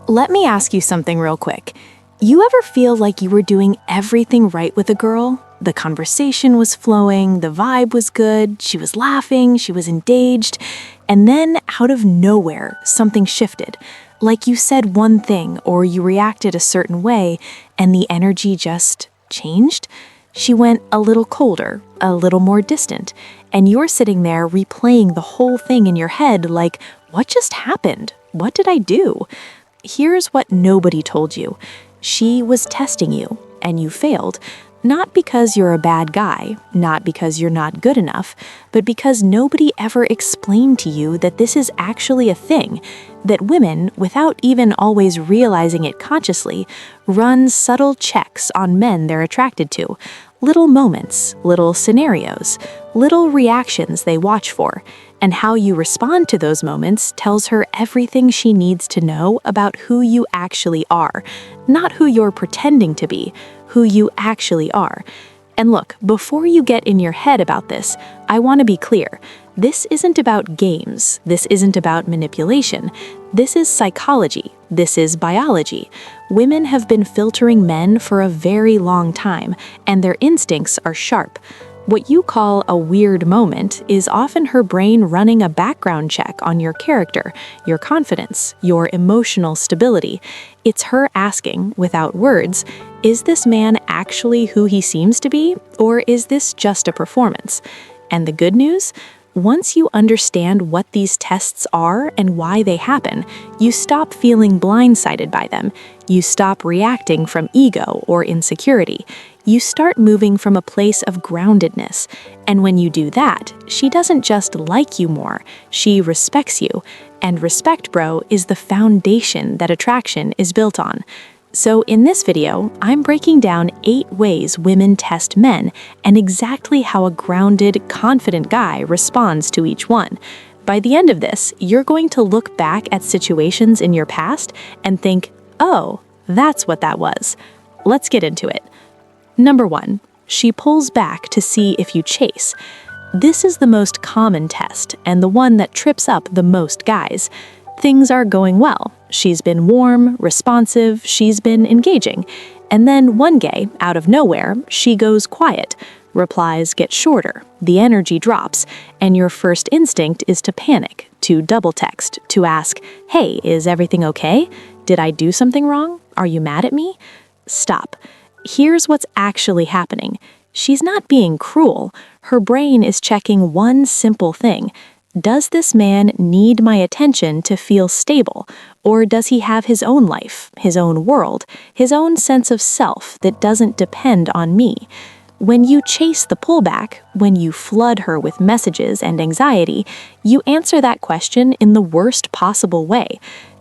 Let me ask you something real quick. You ever feel like you were doing everything right with a girl? The conversation was flowing, the vibe was good, she was laughing, she was engaged, and then out of nowhere, something shifted. Like you said one thing or you reacted a certain way, and the energy just changed? She went a little colder, a little more distant, and you're sitting there replaying the whole thing in your head like, what just happened? What did I do? Here's what nobody told you. She was testing you, and you failed. Not because you're a bad guy, not because you're not good enough, but because nobody ever explained to you that this is actually a thing, that women, without even always realizing it consciously, run subtle checks on men they're attracted to. Little moments, little scenarios, little reactions they watch for, and how you respond to those moments tells her everything she needs to know about who you actually are, not who you're pretending to be, who you actually are. And look, before you get in your head about this, I want to be clear. This isn't about games. This isn't about manipulation. This is psychology. This is biology. Women have been filtering men for a very long time, and their instincts are sharp. What you call a weird moment is often her brain running a background check on your character, your confidence, your emotional stability. It's her asking, without words, is this man actually who he seems to be, or is this just a performance? And the good news? Once you understand what these tests are and why they happen, you stop feeling blindsided by them. You stop reacting from ego or insecurity. You start moving from a place of groundedness. And when you do that, she doesn't just like you more, she respects you. And respect, bro, is the foundation that attraction is built on. So in this video, I'm breaking down 8 ways women test men and exactly how a grounded, confident guy responds to each one. By the end of this, you're going to look back at situations in your past and think, oh, that's what that was. Let's get into it. Number 1, she pulls back to see if you chase. This is the most common test and the one that trips up the most guys. Things are going well. She's been warm, responsive, she's been engaging. And then one day, out of nowhere, she goes quiet. Replies get shorter, the energy drops, and your first instinct is to panic, to double text, to ask, hey, is everything okay? Did I do something wrong? Are you mad at me? Stop. Here's what's actually happening. She's not being cruel. Her brain is checking one simple thing. Does this man need my attention to feel stable, or does he have his own life, his own world, his own sense of self that doesn't depend on me? When you chase the pullback, when you flood her with messages and anxiety, you answer that question in the worst possible way.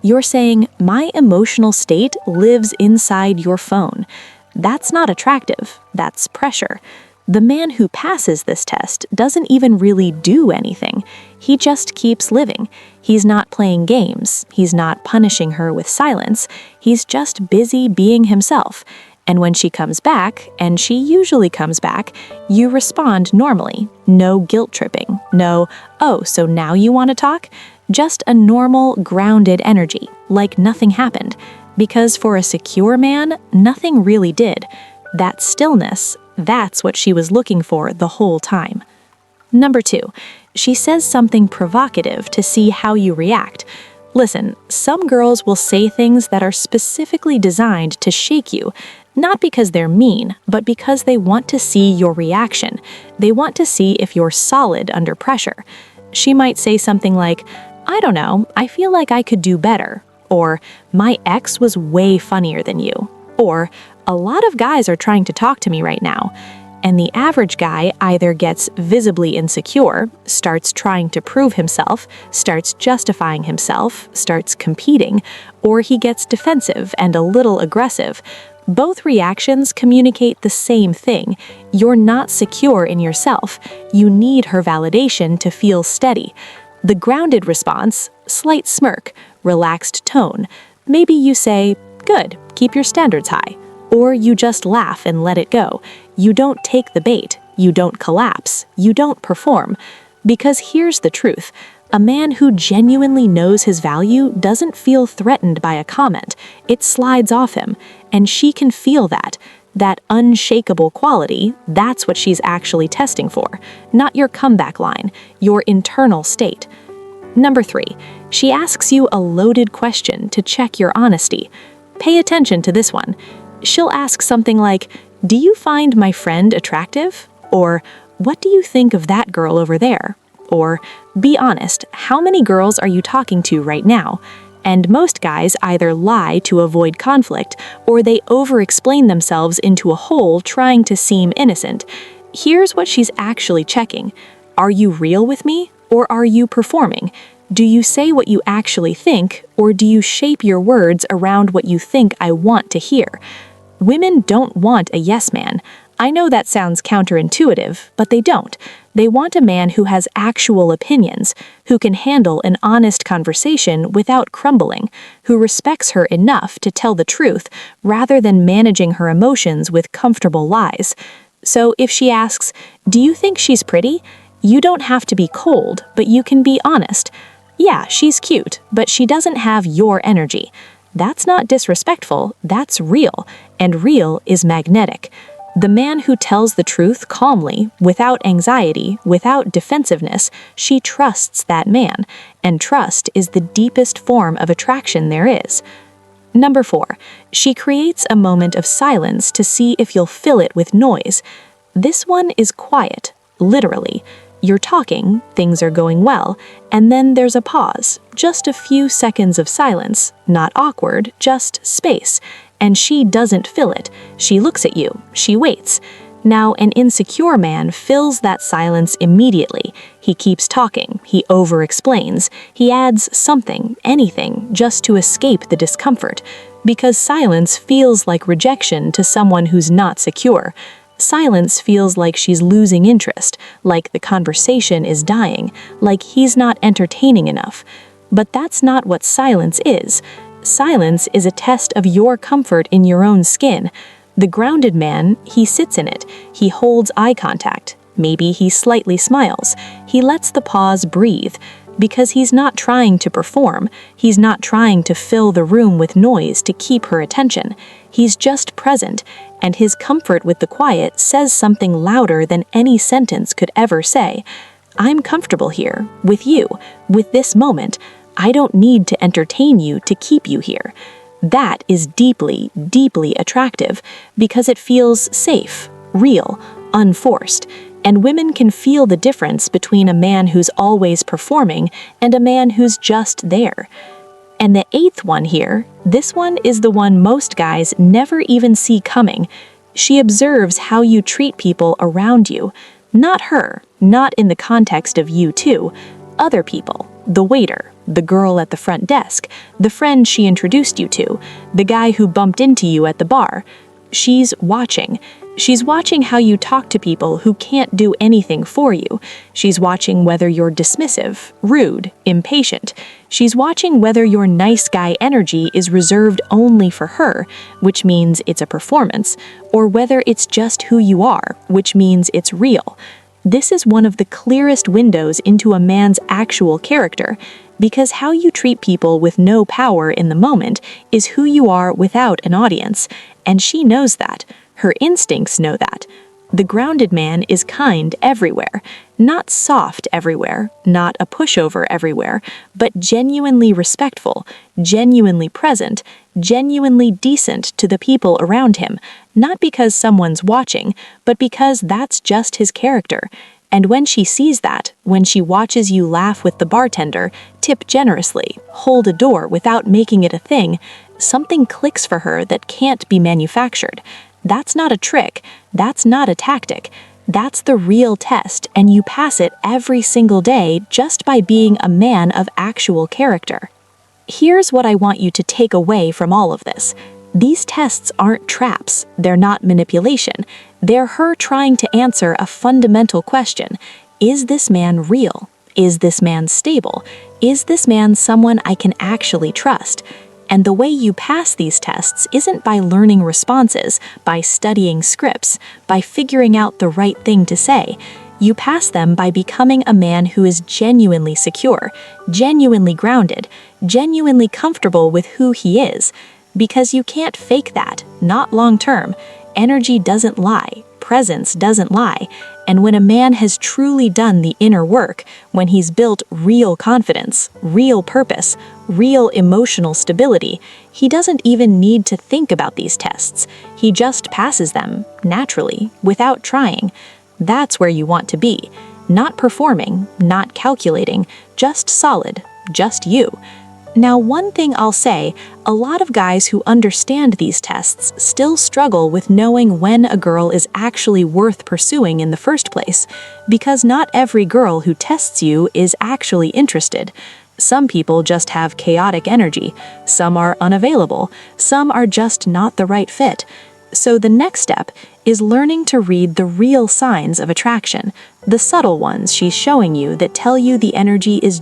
You're saying, my emotional state lives inside your phone. That's not attractive, that's pressure. The man who passes this test doesn't even really do anything. He just keeps living. He's not playing games. He's not punishing her with silence. He's just busy being himself. And when she comes back, and she usually comes back, you respond normally. No guilt tripping. No, oh, so now you want to talk? Just a normal, grounded energy, like nothing happened. Because for a secure man, nothing really did. That stillness, that's what she was looking for the whole time. Number 2, she says something provocative to see how you react. Listen, some girls will say things that are specifically designed to shake you, not because they're mean, but because they want to see your reaction. They want to see if you're solid under pressure. She might say something like, I don't know, I feel like I could do better. Or, my ex was way funnier than you. Or, a lot of guys are trying to talk to me right now. And the average guy either gets visibly insecure, starts trying to prove himself, starts justifying himself, starts competing, or he gets defensive and a little aggressive. Both reactions communicate the same thing. You're not secure in yourself. You need her validation to feel steady. The grounded response, slight smirk, relaxed tone. Maybe you say, good, keep your standards high. Or you just laugh and let it go. You don't take the bait. You don't collapse. You don't perform. Because here's the truth. A man who genuinely knows his value doesn't feel threatened by a comment. It slides off him, and she can feel that. That unshakable quality, that's what she's actually testing for, not your comeback line, your internal state. Number 3, she asks you a loaded question to check your honesty. Pay attention to this one. She'll ask something like, "Do you find my friend attractive?" Or, "What do you think of that girl over there?" Or, "Be honest, how many girls are you talking to right now?" And most guys either lie to avoid conflict, or they over-explain themselves into a hole trying to seem innocent. Here's what she's actually checking. Are you real with me, or are you performing? Do you say what you actually think, or do you shape your words around what you think I want to hear? Women don't want a yes man. I know that sounds counterintuitive, but they don't. They want a man who has actual opinions, who can handle an honest conversation without crumbling, who respects her enough to tell the truth rather than managing her emotions with comfortable lies. So if she asks, "Do you think she's pretty?" you don't have to be cold, but you can be honest. Yeah, she's cute, but she doesn't have your energy. That's not disrespectful, that's real, and real is magnetic. The man who tells the truth calmly, without anxiety, without defensiveness, she trusts that man, and trust is the deepest form of attraction there is. Number 4, she creates a moment of silence to see if you'll fill it with noise. This one is quiet, literally. You're talking, things are going well, and then there's a pause, just a few seconds of silence, not awkward, just space. And she doesn't fill it. She looks at you. She waits. Now, an insecure man fills that silence immediately. He keeps talking. He over-explains. He adds something, anything, just to escape the discomfort. Because silence feels like rejection to someone who's not secure. Silence feels like she's losing interest, like the conversation is dying, like he's not entertaining enough. But that's not what silence is. Silence is a test of your comfort in your own skin. The grounded man, he sits in it. He holds eye contact. Maybe he slightly smiles. He lets the pause breathe. Because he's not trying to perform. He's not trying to fill the room with noise to keep her attention. He's just present, and his comfort with the quiet says something louder than any sentence could ever say. I'm comfortable here, with you, with this moment. I don't need to entertain you to keep you here. That is deeply, deeply attractive because it feels safe, real, unforced. And women can feel the difference between a man who's always performing and a man who's just there. And the 8th one here, this one is the one most guys never even see coming. She observes how you treat people around you. Not her, not in the context of you two, other people, the waiter, the girl at the front desk, the friend she introduced you to, the guy who bumped into you at the bar. She's watching. She's watching how you talk to people who can't do anything for you. She's watching whether you're dismissive, rude, impatient. She's watching whether your nice guy energy is reserved only for her, which means it's a performance, or whether it's just who you are, which means it's real. This is one of the clearest windows into a man's actual character, because how you treat people with no power in the moment is who you are without an audience, and she knows that. Her instincts know that. The grounded man is kind everywhere, not soft everywhere, not a pushover everywhere, but genuinely respectful, genuinely present, genuinely decent to the people around him, not because someone's watching, but because that's just his character. And when she sees that, when she watches you laugh with the bartender, tip generously, hold a door without making it a thing, something clicks for her that can't be manufactured. That's not a trick. That's not a tactic. That's the real test, and you pass it every single day just by being a man of actual character. Here's what I want you to take away from all of this. These tests aren't traps. They're not manipulation. They're her trying to answer a fundamental question. Is this man real? Is this man stable? Is this man someone I can actually trust? And the way you pass these tests isn't by learning responses, by studying scripts, by figuring out the right thing to say. You pass them by becoming a man who is genuinely secure, genuinely grounded, genuinely comfortable with who he is. Because you can't fake that, not long term. Energy doesn't lie, presence doesn't lie, and when a man has truly done the inner work, when he's built real confidence, real purpose, real emotional stability, he doesn't even need to think about these tests. He just passes them, naturally, without trying. That's where you want to be. Not performing, not calculating, just solid, just you. Now, one thing I'll say, a lot of guys who understand these tests still struggle with knowing when a girl is actually worth pursuing in the first place, because not every girl who tests you is actually interested. Some people just have chaotic energy, some are unavailable, some are just not the right fit. So the next step is learning to read the real signs of attraction, the subtle ones she's showing you that tell you the energy is